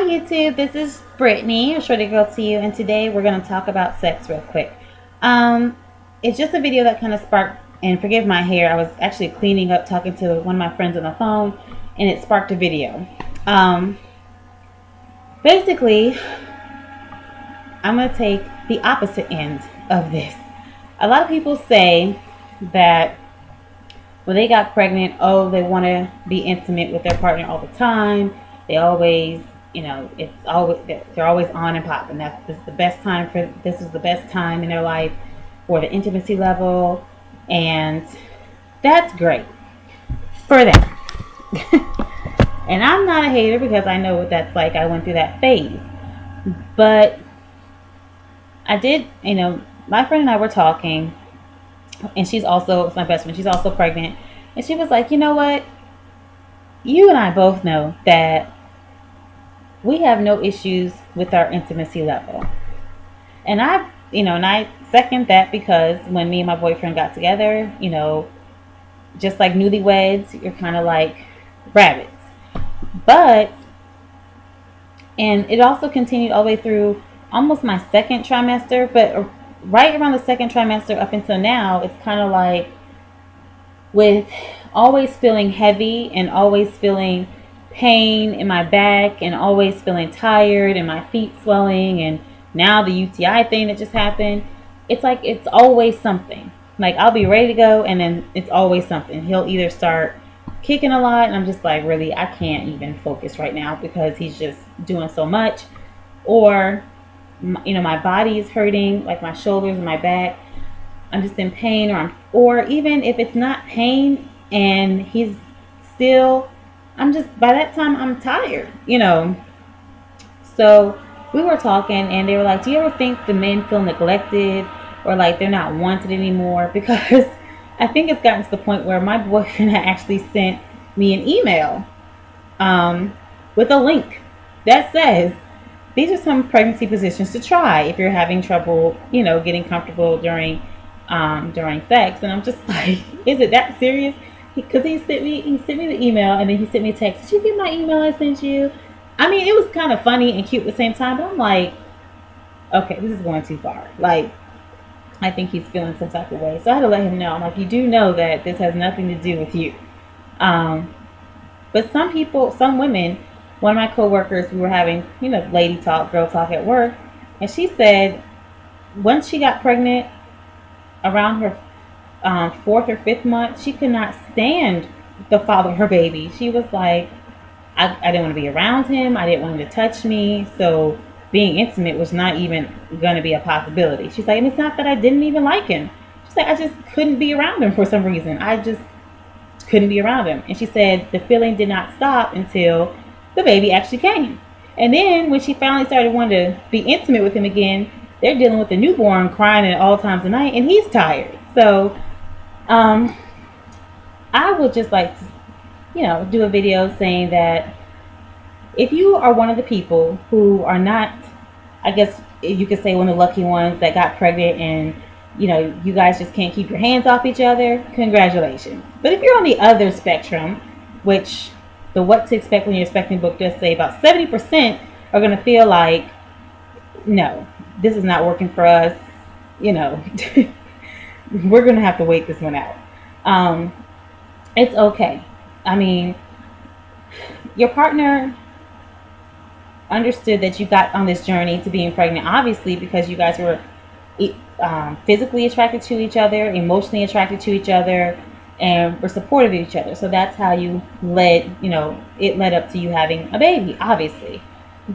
Hi YouTube, this is Brittany, a shorty girl to you, and today we're going to talk about sex real quick. It's just a video that kind of sparked, and forgive my hair, I was actually cleaning up talking to one of my friends on the phone, and it sparked a video. Basically, I'm going to take the opposite end of this. A lot of people say that when they got pregnant, oh, they want to be intimate with their partner all the time. They always, you know, they're always on and popping. This is the best time in their life for the intimacy level, and that's great for them. And I'm not a hater because I know what that's like. I went through that phase, but I did, you know, my friend and I were talking, and it's my best friend. She's also pregnant, and she was like, you know what? You and I both know that we have no issues with our intimacy level. And I second that, because when me and my boyfriend got together, you know, just like newlyweds, you're kind of like rabbits. And it also continued all the way through almost my second trimester, but right around the second trimester up until now, it's kind of like with always feeling heavy and always feeling pain in my back and always feeling tired and my feet swelling, and now the UTI thing that just happened. It's like it's always something. Like I'll be ready to go, and then it's always something. He'll either start kicking a lot, and I'm just like, really, I can't even focus right now because he's just doing so much. Or, you know, my body is hurting, like my shoulders and my back. I'm just in pain, or even if it's not pain and he's still, by that time I'm tired, you know. So we were talking, and they were like, do you ever think the men feel neglected or like they're not wanted anymore? Because I think it's gotten to the point where my boyfriend had actually sent me an email with a link that says, these are some pregnancy positions to try if you're having trouble, you know, getting comfortable during sex. And I'm just like, is it that serious? Because he sent me the email, and then he sent me a text. Did you get my email I sent you? I mean, it was kind of funny and cute at the same time, but I'm like, okay, this is going too far. Like, I think he's feeling some type of way. So I had to let him know. I'm like, you do know that this has nothing to do with you. But some women, one of my coworkers, we were having, you know, lady talk, girl talk at work, and she said once she got pregnant, around her 4th or 5th month, she could not stand the father of her baby. She was like, I didn't want to be around him. I didn't want him to touch me. So being intimate was not even going to be a possibility. She's like, and it's not that I didn't even like him. She's like, I just couldn't be around him for some reason. I just couldn't be around him. And she said the feeling did not stop until the baby actually came. And then when she finally started wanting to be intimate with him again, they're dealing with the newborn crying at all times of night, and he's tired. So I would just like to, you know, do a video saying that if you are one of the people who are not, I guess you could say one of the lucky ones that got pregnant, and you know, you guys just can't keep your hands off each other, congratulations. But if you're on the other spectrum, which the What to Expect When You're Expecting book does say about 70% are going to feel like, no, this is not working for us, you know, we're going to have to wait this one out. It's okay. I mean, your partner understood that you got on this journey to being pregnant, obviously, because you guys were physically attracted to each other, emotionally attracted to each other, and were supportive of each other. So that's how you it led up to you having a baby, obviously.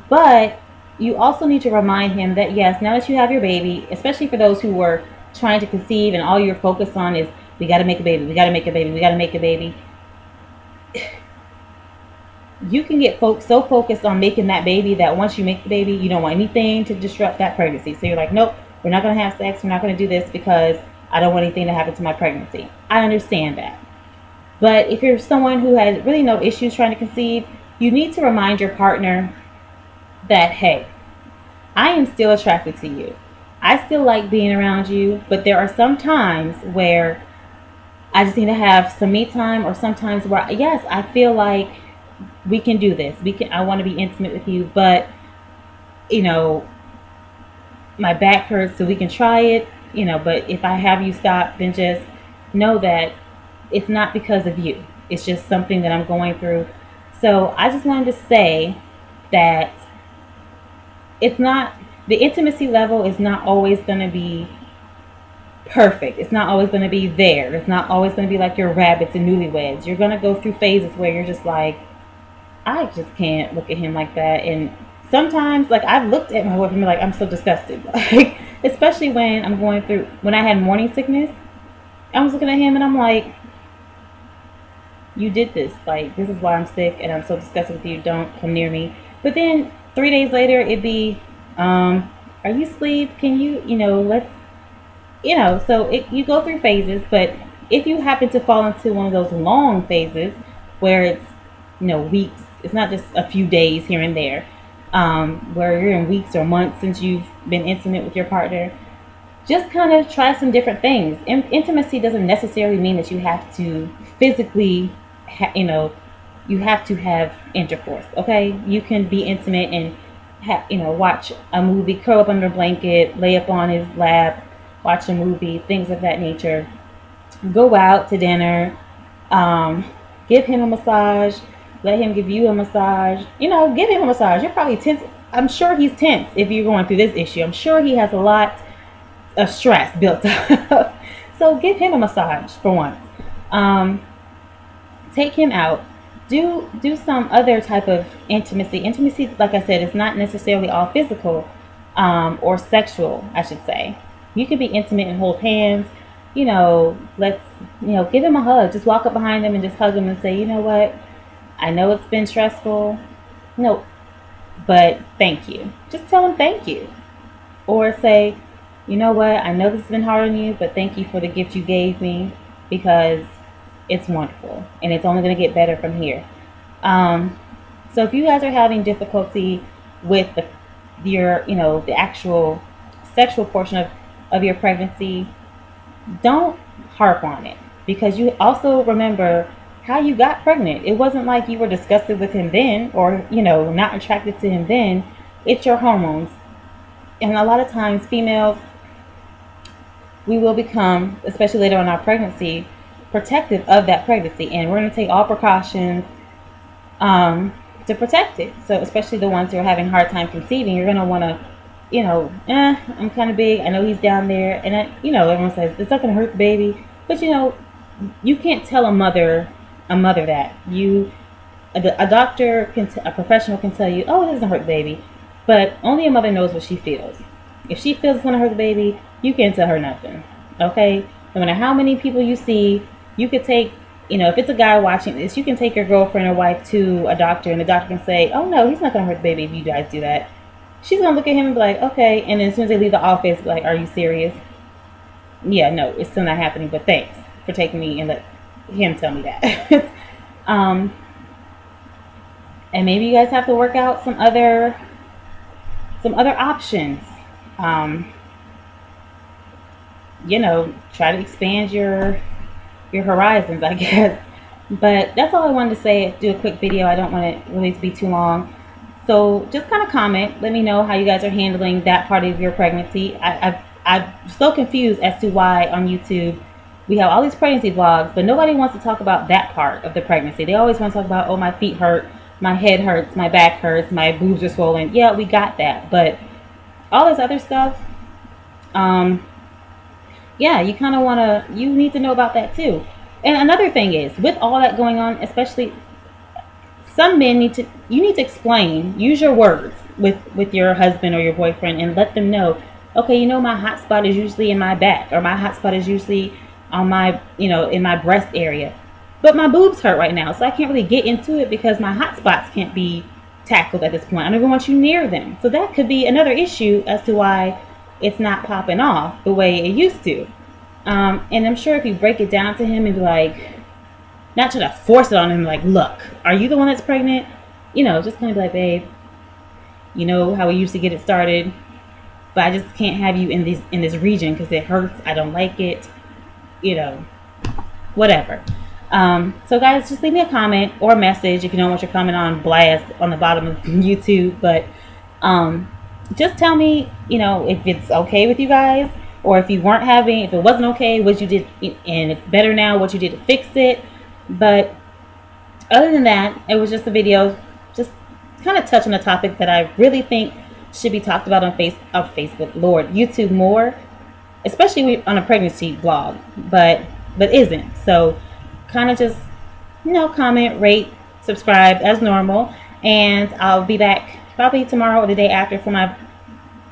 But you also need to remind him that, yes, now that you have your baby, especially for those who were trying to conceive and all you're focused on is, we got to make a baby, we got to make a baby, we got to make a baby. You can get so focused on making that baby that once you make the baby, you don't want anything to disrupt that pregnancy. So you're like, nope, we're not going to have sex. We're not going to do this because I don't want anything to happen to my pregnancy. I understand that. But if you're someone who has really no issues trying to conceive, you need to remind your partner that, hey, I am still attracted to you. I still like being around you, but there are some times where I just need to have some me time, or sometimes where, yes, I feel like we can do this. I want to be intimate with you, but, you know, my back hurts, so we can try it, you know, but if I have you stop, then just know that it's not because of you. It's just something that I'm going through. So I just wanted to say that it's not, the intimacy level is not always going to be perfect. It's not always going to be there. It's not always going to be like your rabbits and newlyweds. You're going to go through phases where you're just like, I just can't look at him like that. And sometimes, like, I've looked at my boyfriend like, I'm so disgusted. Like, especially when I'm going through, when I had morning sickness, I was looking at him and I'm like, you did this. Like, this is why I'm sick and I'm so disgusted with you. Don't come near me. But then 3 days later, it'd be, are you asleep? Can you, you know, let's, you know, so you go through phases. But if you happen to fall into one of those long phases where it's, you know, weeks, it's not just a few days here and there, where you're in weeks or months since you've been intimate with your partner, just kind of try some different things. Intimacy doesn't necessarily mean that you have to physically, you know, you have to have intercourse. Okay, you can be intimate and you know, watch a movie, curl up under a blanket, lay up on his lap, watch a movie, things of that nature. Go out to dinner, give him a massage, let him give you a massage. You know, give him a massage. You're probably tense. I'm sure he's tense if you're going through this issue. I'm sure he has a lot of stress built up. So give him a massage for once. Take him out. Do some other type of intimacy. Intimacy, like I said, is not necessarily all physical or sexual, I should say. You can be intimate and hold hands. You know, give him a hug. Just walk up behind him and just hug him and say, you know what? I know it's been stressful. No, but thank you. Just tell him thank you. Or say, you know what? I know this has been hard on you, but thank you for the gift you gave me, because it's wonderful and it's only going to get better from here. So if you guys are having difficulty with the actual sexual portion of your pregnancy, don't harp on it, because you also remember how you got pregnant. It wasn't like you were disgusted with him then, or, you know, not attracted to him then. It's your hormones. And a lot of times females, we will become, especially later on in our pregnancy, protective of that pregnancy, and we're going to take all precautions to protect it. So especially the ones who are having a hard time conceiving, you're going to want to, you know, I'm kind of big, I know he's down there, and you know, everyone says it's not going to hurt the baby, but you know, you can't tell a mother that. A doctor a professional can tell you, oh, it doesn't hurt the baby, but only a mother knows what she feels. If she feels it's going to hurt the baby, you can't tell her nothing. Okay, no matter how many people you see, you could take, you know, if it's a guy watching this, you can take your girlfriend or wife to a doctor, and the doctor can say, oh no, he's not going to hurt the baby if you guys do that. She's going to look at him and be like, okay, and then as soon as they leave the office, be like, are you serious? Yeah, no, it's still not happening, but thanks for taking me and let him tell me that. And maybe you guys have to work out some other options. You know, try to expand your horizons, I guess. But that's all I wanted to say. Do a quick video. I don't want it really to be too long. So just kind of comment. Let me know how you guys are handling that part of your pregnancy. I'm so confused as to why on YouTube we have all these pregnancy vlogs, but nobody wants to talk about that part of the pregnancy. They always want to talk about, oh, my feet hurt, my head hurts, my back hurts, my boobs are swollen. Yeah, we got that. But all this other stuff, yeah, you kind of want to, you need to know about that too. And another thing is, with all that going on, especially some men you need to explain, use your words with your husband or your boyfriend, and let them know, okay, you know, my hot spot is usually in my back, or my hot spot is usually on my, you know, in my breast area, but my boobs hurt right now, so I can't really get into it because my hot spots can't be tackled at this point. I don't even want you near them. So that could be another issue as to why it's not popping off the way it used to. And I'm sure if you break it down to him and be like, not try to force it on him, like, look, are you the one that's pregnant? You know, just kind of be like, babe, you know how we used to get it started, but I just can't have you in this region because it hurts. I don't like it. You know, whatever. So guys, just leave me a comment or a message if you don't want your comment on blast on the bottom of YouTube. But just tell me, if it's okay with you guys, or if you weren't having, if it wasn't okay, what you did, and it's better now, what you did to fix it. But other than that, it was just a video, just kind of touching a topic that I really think should be talked about on Facebook, Lord, YouTube more, especially on a pregnancy vlog, but isn't. So kind of just, comment, rate, subscribe as normal, and I'll be back probably tomorrow or the day after for my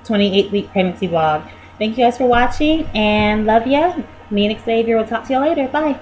28-week pregnancy vlog. Thank you guys for watching, and love ya. Me and Xavier will talk to you later. Bye.